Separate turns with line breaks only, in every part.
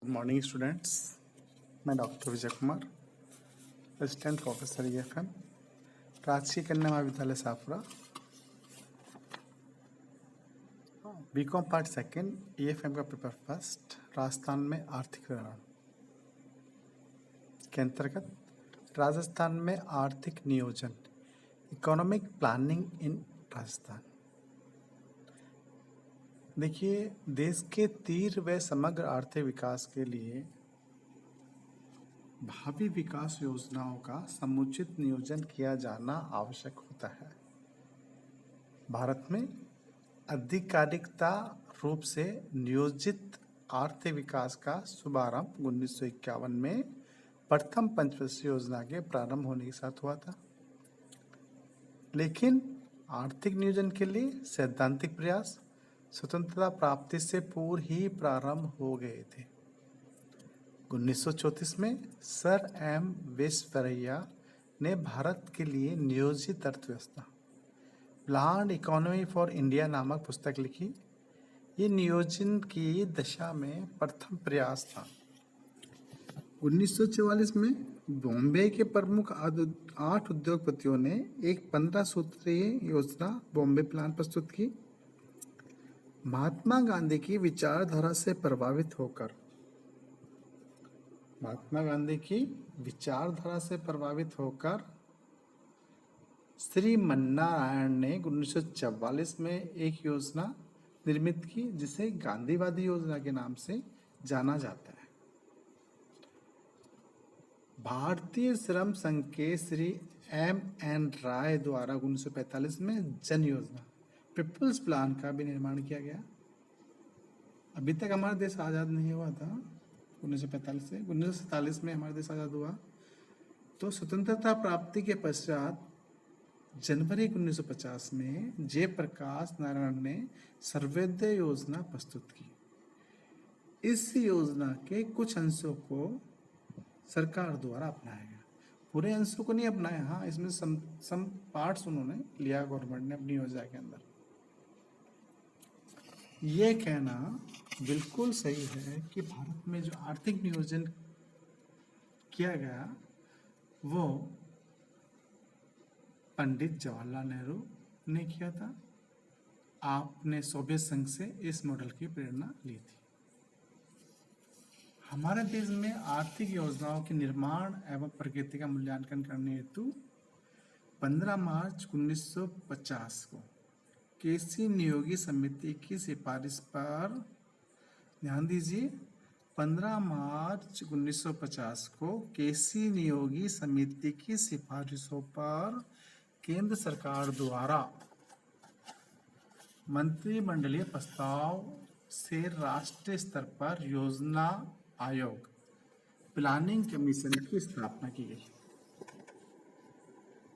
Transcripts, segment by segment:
Good morning students. मैं doctor Vijay Kumar, assistant professor EFM, राजकीय कन्या महाविद्यालय साफरा, बीकॉम पार्ट सेकेंड, EFM का पेपर फर्स्ट, राजस्थान में आर्थिक विवरण के अंतर्गत राजस्थान में आर्थिक नियोजन, इकोनॉमिक प्लानिंग इन राजस्थान। देखिए, देश के तीव्र व समग्र आर्थिक विकास के लिए भावी विकास योजनाओं का समुचित नियोजन किया जाना आवश्यक होता है। भारत में आधिकारिकता रूप से नियोजित आर्थिक विकास का शुभारंभ 1951 में प्रथम पंचवर्षीय योजना के प्रारंभ होने के साथ हुआ था, लेकिन आर्थिक नियोजन के लिए सैद्धांतिक प्रयास स्वतंत्रता प्राप्ति से पूर्व ही प्रारंभ हो गए थे। 1934 में सर एम विश्वेश्वरैया ने भारत के लिए नियोजित अर्थव्यवस्था प्लान्ड इकोनॉमी फॉर इंडिया नामक पुस्तक लिखी। ये नियोजन की दशा में प्रथम प्रयास था। 1944 में बॉम्बे के प्रमुख 8 उद्योगपतियों ने एक 15 सूत्रीय योजना बॉम्बे प्लान प्रस्तुत की। महात्मा गांधी की विचारधारा से प्रभावित होकर श्री मन्नारायण ने 1944 में एक योजना निर्मित की, जिसे गांधीवादी योजना के नाम से जाना जाता है। भारतीय श्रम संघ के श्री M.N. राय द्वारा 1945 में जन योजना पीपल्स प्लान का भी निर्माण किया गया। अभी तक हमारा देश आज़ाद नहीं हुआ था 1945 से। 1947 में हमारा देश आज़ाद हुआ, तो स्वतंत्रता प्राप्ति के पश्चात जनवरी 1950 में जयप्रकाश नारायण ने सर्वोदय योजना प्रस्तुत की। इस योजना के कुछ अंशों को सरकार द्वारा अपनाया गया, पूरे अंशों को नहीं अपनाया। हाँ, इसमें सम पार्ट्स उन्होंने लिया गवर्नमेंट ने अपनी योजना के अंदर। ये कहना बिल्कुल सही है कि भारत में जो आर्थिक नियोजन किया गया वो पंडित जवाहरलाल नेहरू ने किया था। आपने सोवियत संघ से इस मॉडल की प्रेरणा ली थी। हमारे देश में आर्थिक योजनाओं के निर्माण एवं प्रगति का मूल्यांकन करने हेतु 15 मार्च 1950 को केसी नियोगी समिति की सिफारिश पर, ध्यान दीजिए, 15 मार्च 1950 को केसी नियोगी समिति की सिफारिशों पर केंद्र सरकार द्वारा मंत्रिमंडलीय प्रस्ताव से राष्ट्रीय स्तर पर योजना आयोग प्लानिंग कमीशन की स्थापना की गई।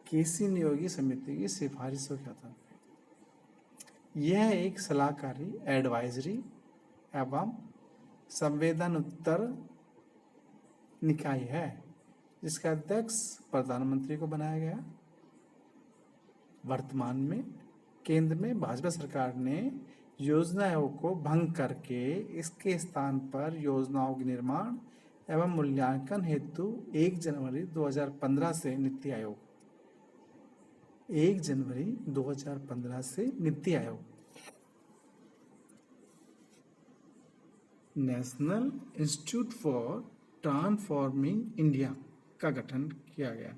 केसी नियोगी समिति की सिफारिशों के आधार पर यह एक सलाहकारी, एडवाइजरी एवं संवेदनोत्तर निकाय है, जिसका अध्यक्ष प्रधानमंत्री को बनाया गया। वर्तमान में केंद्र में भाजपा सरकार ने योजना आयोग को भंग करके इसके स्थान पर योजनाओं के निर्माण एवं मूल्यांकन हेतु 1 जनवरी 2015 से नीति आयोग 1 जनवरी 2015 से NITI Aayog national institute for transforming India का गठन किया गया।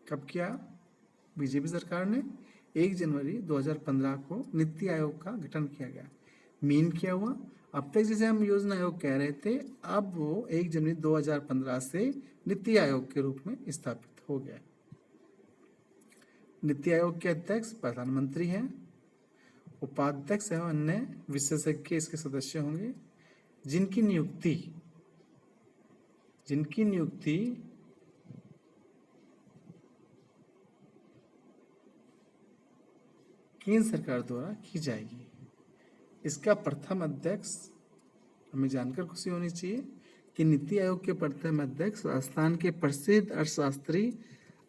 कब किया? बीजेपी सरकार ने 1 जनवरी 2015 को नीति आयोग का गठन किया गया। मीन क्या हुआ? अब तक जैसे हम योजना आयोग कह रहे थे, अब वो 1 जनवरी 2015 से नीति आयोग के रूप में स्थापित हो गया। नीति आयोग के अध्यक्ष प्रधानमंत्री हैं, उपाध्यक्ष एवं अन्य विशेषज्ञ इसके सदस्य होंगे, जिनकी नियुक्ति केंद्र सरकार द्वारा की जाएगी। इसका प्रथम अध्यक्ष, हमें जानकर खुशी होनी चाहिए कि नीति आयोग के प्रथम अध्यक्ष राजस्थान के प्रसिद्ध अर्थशास्त्री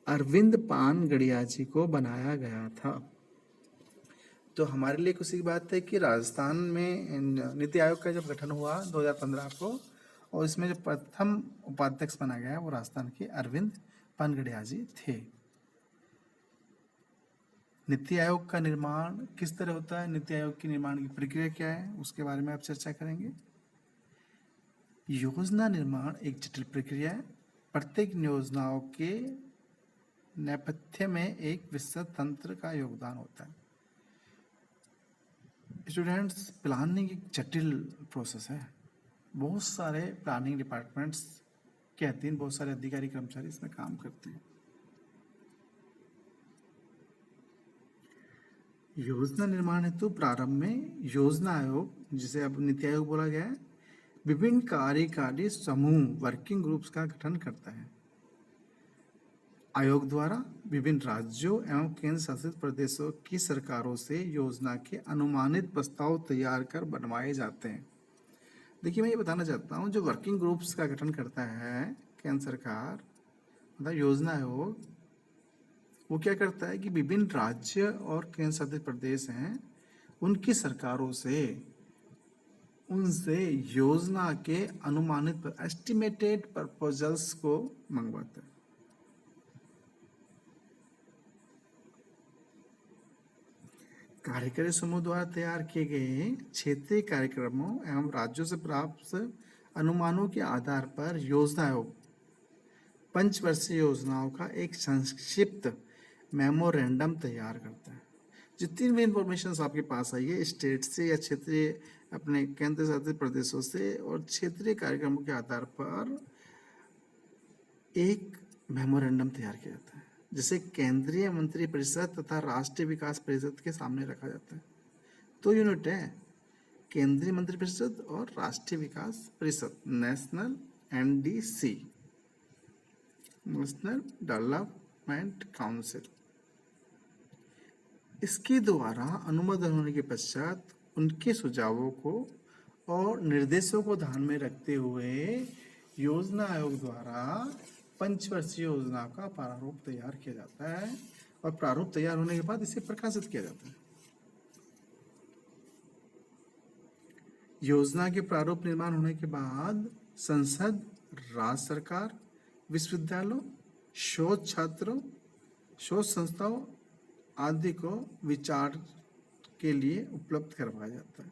अरविंद पान गड़िया जी को बनाया गया था। तो हमारे लिए खुशी की बात है कि राजस्थान में नीति आयोग का जब गठन हुआ 2015 को, और इसमें जो प्रथम उपाध्यक्ष बना गया वो राजस्थान के अरविंद पनगड़िया जी थे। नीति आयोग का निर्माण किस तरह होता है, नीति आयोग के निर्माण की प्रक्रिया क्या है, उसके बारे में आप चर्चा करेंगे। योजना निर्माण एक जटिल प्रक्रिया है। प्रत्येक योजनाओं के नेपथ्य में एक विस्तृत तंत्र का योगदान होता है। स्टूडेंट्स, प्लानिंग एक जटिल प्रोसेस है। बहुत सारे प्लानिंग डिपार्टमेंट्स के अधीन बहुत सारे अधिकारी कर्मचारी इसमें काम करते हैं। योजना निर्माण हेतु प्रारंभ में योजना आयोग, जिसे अब नीति आयोग बोला गया है, विभिन्न कार्यकारी समूह वर्किंग ग्रुप्स का गठन करता है। आयोग द्वारा विभिन्न राज्यों एवं केंद्र शासित प्रदेशों की सरकारों से योजना के अनुमानित प्रस्ताव तैयार कर बनवाए जाते हैं। देखिए, मैं ये बताना चाहता हूँ, जो वर्किंग ग्रुप्स का गठन करता है केंद्र सरकार मतलब योजना आयोग, वो क्या करता है कि विभिन्न राज्य और केंद्र शासित प्रदेश हैं उनकी सरकारों से उनसे योजना के अनुमानित एस्टिमेटेड प्रपोजल्स को मंगवाता है। कार्यकारी समूह द्वारा तैयार किए गए क्षेत्रीय कार्यक्रमों एवं राज्यों से प्राप्त अनुमानों के आधार पर योजना आयोग पंचवर्षीय योजनाओं का एक संक्षिप्त मेमोरेंडम तैयार करता है। जितनी भी इंफॉर्मेशन आपके पास आई है स्टेट से या क्षेत्रीय अपने केंद्र शासित प्रदेशों से और क्षेत्रीय कार्यक्रमों के आधार पर एक मेमोरेंडम तैयार किया जाता है, जिसे केंद्रीय मंत्री परिषद तथा राष्ट्रीय विकास परिषद के सामने रखा जाता है। तो यूनिट है केंद्रीय मंत्री परिषद और राष्ट्रीय विकास परिषद, national NDC, national development council. इसके द्वारा अनुमोदन होने के पश्चात उनके सुझावों को और निर्देशों को ध्यान में रखते हुए योजना आयोग द्वारा पंचवर्षीय योजना का प्रारूप तैयार किया जाता है और प्रारूप तैयार होने के बाद इसे प्रकाशित किया जाता है। योजना के प्रारूप निर्माण होने के बाद संसद, राज्य सरकार, विश्वविद्यालयों, शोध छात्रों, शोध संस्थाओं आदि को विचार के लिए उपलब्ध करवाया जाता है।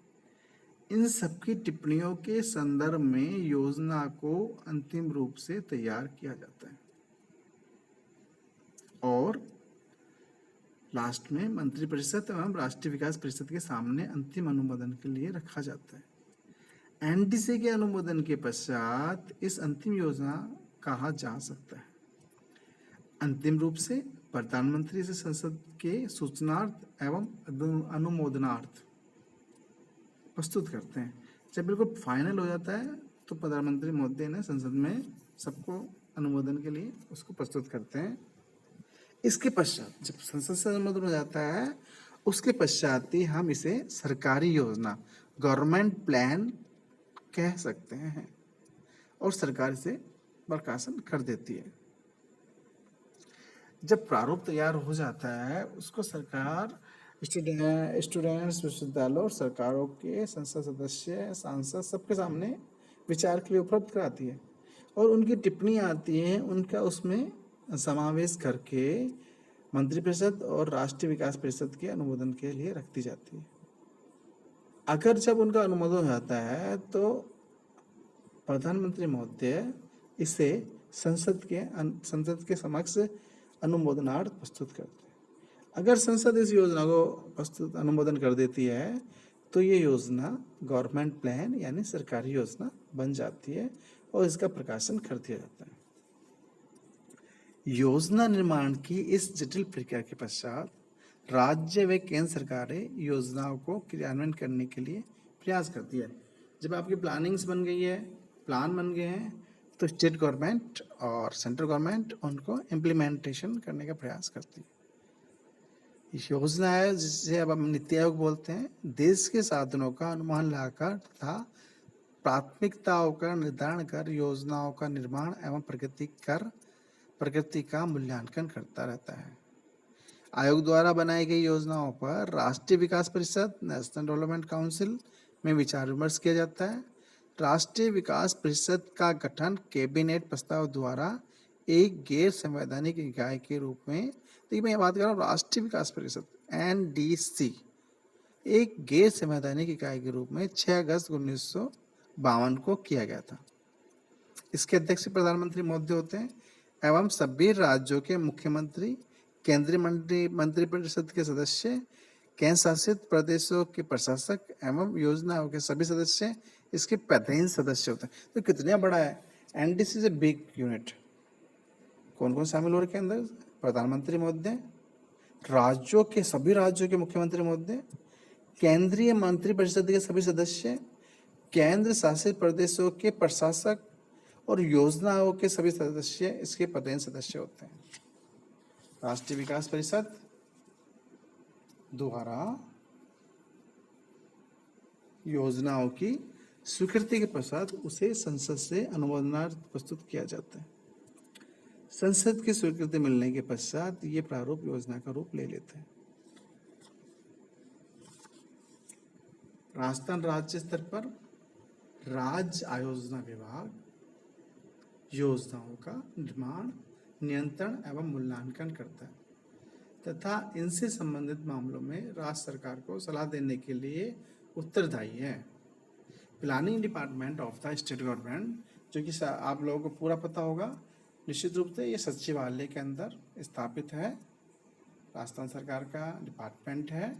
इन सबकी टिप्पणियों के संदर्भ में योजना को अंतिम रूप से तैयार किया जाता है और लास्ट में मंत्री परिषद एवं राष्ट्रीय विकास परिषद के सामने अंतिम अनुमोदन के लिए रखा जाता है। NDC के अनुमोदन के पश्चात इस अंतिम योजना कहा जा सकता है। अंतिम रूप से प्रधानमंत्री से संसद के सूचनार्थ एवं अनुमोदनार्थ प्रस्तुत करते हैं। जब बिल्कुल फाइनल हो जाता है तो प्रधानमंत्री महोदय ने संसद में सबको अनुमोदन के लिए उसको प्रस्तुत करते हैं। इसके पश्चात जब संसद से अनुमोदन हो जाता है उसके पश्चात ही हम इसे सरकारी योजना, गवर्नमेंट प्लान कह सकते हैं और सरकार इसे प्रकाशन कर देती है। जब प्रारूप तैयार हो जाता है उसको सरकार स्टूडेंट्स, विश्वविद्यालय और सरकारों के संसद सदस्य, सांसद सबके सामने विचार के लिए उपलब्ध कराती है और उनकी टिप्पणी आती है, उनका उसमें समावेश करके मंत्रिपरिषद और राष्ट्रीय विकास परिषद के अनुमोदन के लिए रखती जाती है। अगर जब उनका अनुमोदन हो जाता है तो प्रधानमंत्री महोदय इसे संसद के समक्ष अनुमोदनार्थ प्रस्तुत करते हैं। अगर संसद इस योजना को प्रस्तुत अनुमोदन कर देती है तो ये योजना गवर्नमेंट प्लान यानी सरकारी योजना बन जाती है और इसका प्रकाशन कर दिया जाता है। योजना निर्माण की इस जटिल प्रक्रिया के पश्चात राज्य व केंद्र सरकारें योजनाओं को क्रियान्वयन करने के लिए प्रयास करती है। जब आपकी प्लानिंग्स बन गई है, प्लान बन गए हैं, तो स्टेट गवर्नमेंट और सेंट्रल गवर्नमेंट उनको इम्प्लीमेंटेशन करने का प्रयास करती है। योजना है जिसे अब हम नीति आयोग बोलते हैं, देश के साधनों का अनुमान लगाकर तथा प्राथमिकताओं का निर्धारण कर योजनाओं का निर्माण एवं प्रगति का मूल्यांकन करता रहता है। आयोग द्वारा बनाई गई योजनाओं पर राष्ट्रीय विकास परिषद नेशनल डेवलपमेंट काउंसिल में विचार विमर्श किया जाता है। राष्ट्रीय विकास परिषद का गठन कैबिनेट प्रस्ताव द्वारा एक गैर संवैधानिक इकाई के रूप में, देखिए मैं बात कर रहा हूँ राष्ट्रीय विकास परिषद NDC, एक गैर संवैधानिक इकाई के रूप में 6 अगस्त 1952 को किया गया था। इसके अध्यक्ष प्रधानमंत्री महोदय होते हैं एवं सभी राज्यों के मुख्यमंत्री, केंद्रीय मंत्रिपरिषद के सदस्य, केंद्र शासित प्रदेशों के प्रशासक एवं योजनाओं के सभी सदस्य इसके पदेन सदस्य होते हैं। तो कितना बड़ा है, NDC से बिग यूनिट। कौन कौन शामिल हो रखे अंदर? प्रधानमंत्री महोदय, राज्यों के सभी राज्यों के मुख्यमंत्री महोदय, केंद्रीय मंत्रिपरिषद के सभी सदस्य, केंद्र शासित प्रदेशों के प्रशासक और योजनाओं के सभी सदस्य इसके पदेन सदस्य होते हैं। राष्ट्रीय विकास परिषद द्वारा योजनाओं की स्वीकृति के पश्चात उसे संसद से अनुमोदनार्थ प्रस्तुत किया जाता है। संसद की स्वीकृति मिलने के पश्चात ये प्रारूप योजना का रूप ले लेते हैं। राजस्थान राज्य स्तर पर राज्य आयोजना विभाग योजनाओं का निर्माण, नियंत्रण एवं मूल्यांकन करता है तथा इनसे संबंधित मामलों में राज्य सरकार को सलाह देने के लिए उत्तरदायी है। Planning department of the state government, जो कि आप लोगों को पूरा पता होगा, निश्चित रूप से ये सचिवालय के अंदर स्थापित है। राजस्थान सरकार का डिपार्टमेंट है,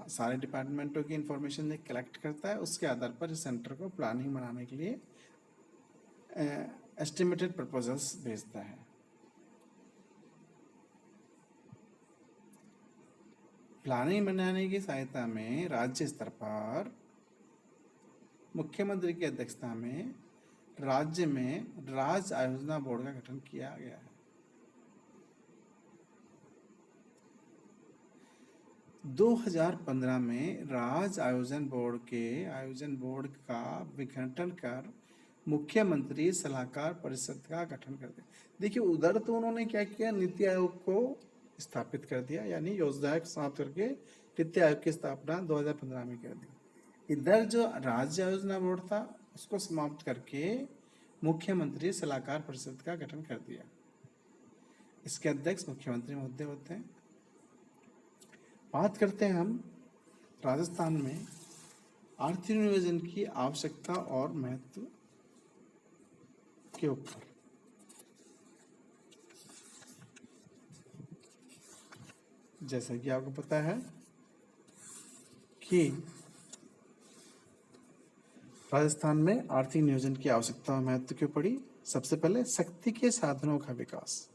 सारे डिपार्टमेंटों की इंफॉर्मेशन कलेक्ट करता है, उसके आधार पर इस सेंटर को प्लानिंग बनाने के लिए एस्टिमेटेड प्रपोजल्स भेजता है। प्लानिंग बनाने की सहायता में राज्य स्तर पर मुख्यमंत्री की अध्यक्षता में राज्य में राज्य आयोजना बोर्ड का गठन किया गया है। 2015 में राज्य आयोजन बोर्ड का विघटन कर मुख्यमंत्री सलाहकार परिषद का गठन कर दिया। देखिए उधर तो उन्होंने क्या किया, नीति आयोग को स्थापित कर दिया, यानी योजना समाप्त करके नीति आयोग की स्थापना 2015 में कर दी। इधर जो राज्य आयोजना बोर्ड था उसको समाप्त करके मुख्यमंत्री सलाहकार परिषद का गठन कर दिया। इसके अध्यक्ष मुख्यमंत्री महोदय होते हैं। बात करते हैं हम राजस्थान में आर्थिक नियोजन की आवश्यकता और महत्व के ऊपर। जैसा कि आपको पता है कि राजस्थान में आर्थिक नियोजन की आवश्यकता और महत्व क्यों पड़ी। सबसे पहले शक्ति के साधनों का विकास।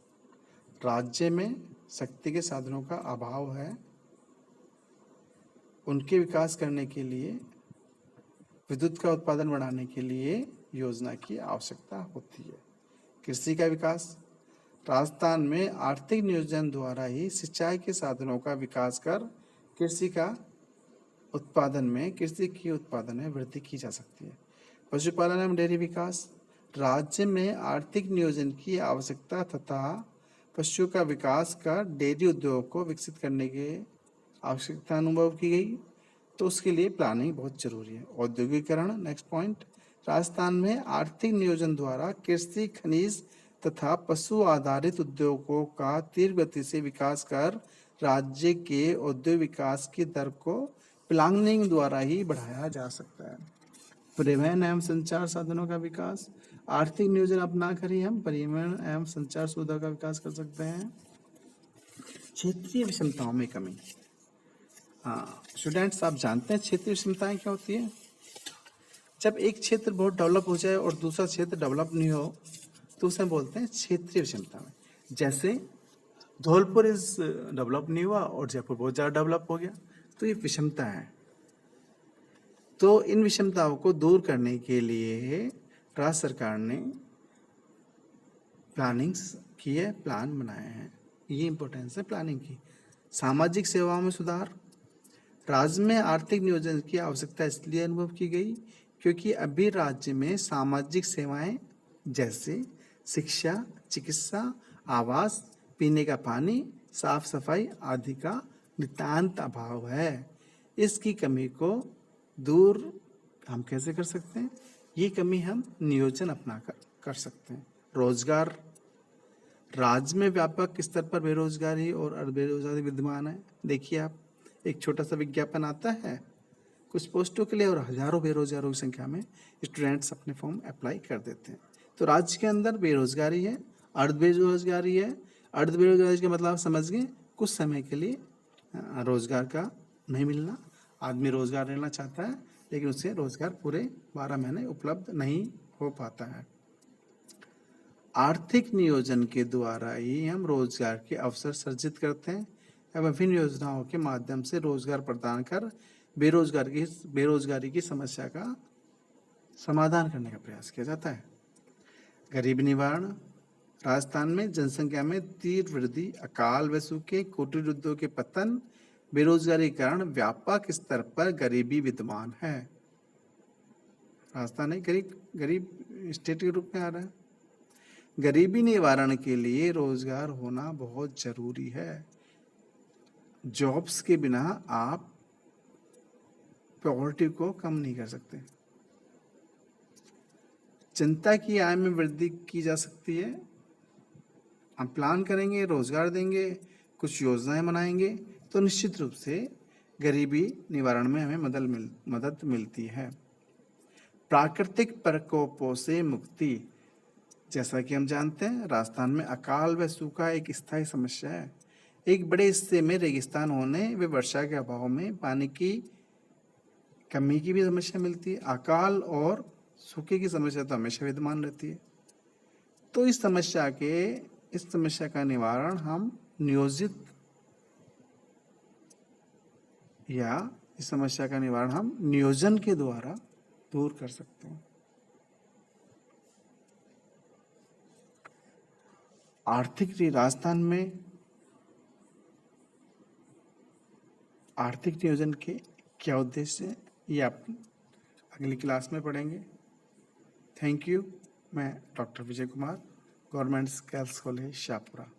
राज्य में शक्ति के साधनों का अभाव है, उनके विकास करने के लिए, विद्युत का उत्पादन बढ़ाने के लिए योजना की आवश्यकता होती है। कृषि का विकास। राजस्थान में आर्थिक नियोजन द्वारा ही सिंचाई के साधनों का विकास कर कृषि की उत्पादन में वृद्धि की जा सकती है। पशुपालन एवं डेयरी विकास। राज्य में आर्थिक नियोजन की आवश्यकता तथा पशुओं का विकास कर डेयरी उद्योग को विकसित करने की आवश्यकता अनुभव की गई, तो उसके लिए प्लानिंग बहुत जरूरी है। औद्योगिकरण, नेक्स्ट पॉइंट। राजस्थान में आर्थिक नियोजन द्वारा कृषि, खनिज तथा पशु आधारित उद्योगों का तीव्र गति से विकास कर राज्य के औद्योगिक विकास की दर को प्लानिंग द्वारा ही बढ़ाया जा सकता है। परिवहन एवं संचार साधनों का विकास। आर्थिक नियोजन अपनाकर ही हम परिवहन एवं संचार सुविधा का विकास कर सकते हैं। क्षेत्रीय विषमताओं में कमी। स्टूडेंट्स, आप जानते हैं क्षेत्रीय विषमताएं क्या होती है? जब एक क्षेत्र बहुत डेवलप हो जाए और दूसरा क्षेत्र डेवलप नहीं हो तो उसे बोलते हैं क्षेत्रीय विषमता में। जैसे धौलपुर इस डेवलप नहीं हुआ और जयपुर बहुत ज़्यादा डेवलप हो गया, तो ये विषमता है। तो इन विषमताओं को दूर करने के लिए राज्य सरकार ने प्लानिंग्स की है, प्लान बनाए हैं। ये इंपॉर्टेंस है प्लानिंग की। सामाजिक सेवाओं में सुधार। राज्य में आर्थिक नियोजन की आवश्यकता इसलिए अनुभव की गई क्योंकि अभी राज्य में सामाजिक सेवाएं जैसे शिक्षा, चिकित्सा, आवास, पीने का पानी, साफ सफाई आदि का नितांत अभाव है। इसकी कमी को दूर हम कैसे कर सकते हैं? ये कमी हम नियोजन अपना कर सकते हैं। रोजगार, राज्य में व्यापक स्तर पर बेरोजगारी और बेरोजगारी विद्यमान है। देखिए आप, एक छोटा सा विज्ञापन आता है कुछ पोस्टों के लिए और हजारों बेरोजगारों की संख्या में स्टूडेंट्स अपने फॉर्म अप्लाई कर देते हैं। तो राज्य के अंदर बेरोजगारी है, अर्ध बेरोजगारी है। अर्ध बेरोजगारी का मतलब समझ गए, कुछ समय के लिए रोजगार का नहीं मिलना। आदमी रोजगार लेना चाहता है लेकिन उसे रोजगार पूरे 12 महीने उपलब्ध नहीं हो पाता है। आर्थिक नियोजन के द्वारा ही हम रोजगार के अवसर सृजित करते हैं एवं विभिन्न योजनाओं के माध्यम से रोजगार प्रदान कर बेरोजगारी की समस्या का समाधान करने का प्रयास किया जाता है। गरीबी निवारण, राजस्थान में जनसंख्या में तीव्र वृद्धि, अकाल व सूखे, कुटीर उद्योग के पतन, बेरोजगारी के कारण व्यापक स्तर पर गरीबी विद्यमान है। राजस्थान एक गरीब स्टेट के रूप में आ रहा है। गरीबी निवारण के लिए रोजगार होना बहुत जरूरी है। जॉब्स के बिना आप पॉवर्टी को कम नहीं कर सकते। जनता की आय में वृद्धि की जा सकती है। हम प्लान करेंगे, रोजगार देंगे, कुछ योजनाएं बनाएंगे तो निश्चित रूप से गरीबी निवारण में हमें मदद मिलती है। प्राकृतिक प्रकोपों से मुक्ति, जैसा कि हम जानते हैं राजस्थान में अकाल व सूखा एक स्थायी समस्या है। एक बड़े हिस्से में रेगिस्तान होने व वर्षा के अभाव में पानी की कमी की भी समस्या मिलती है। अकाल और सूखे की समस्या तो हमेशा विद्यमान रहती है। तो इस समस्या का निवारण हम नियोजन के द्वारा दूर कर सकते हैं। राजस्थान में आर्थिक नियोजन के क्या उद्देश्य है ये आप अगली क्लास में पढ़ेंगे। Thank you. मैं doctor Vijay Kumar, government girls college Shahpura.